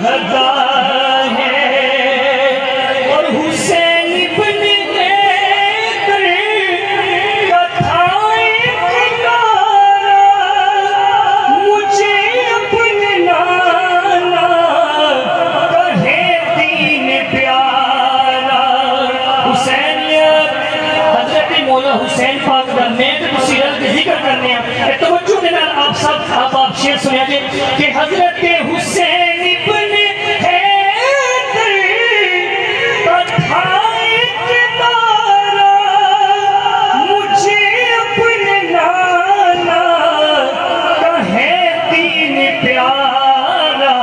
अदा है और हुसैन इब्न हैदर कथा इकरार मुझे अपने नाना कहे दीन प्यारा। हुसैन हजरत मौला हुसैन पाक दा मैं तो सीरत दा जिक्र करने आ तवज्जो दे नाल आप सब आप शेर सुनिया जे कि हजरत हुसैन इब्न हैदर कथा इकरार मुझे अपने नाना कहे दीन प्यारा।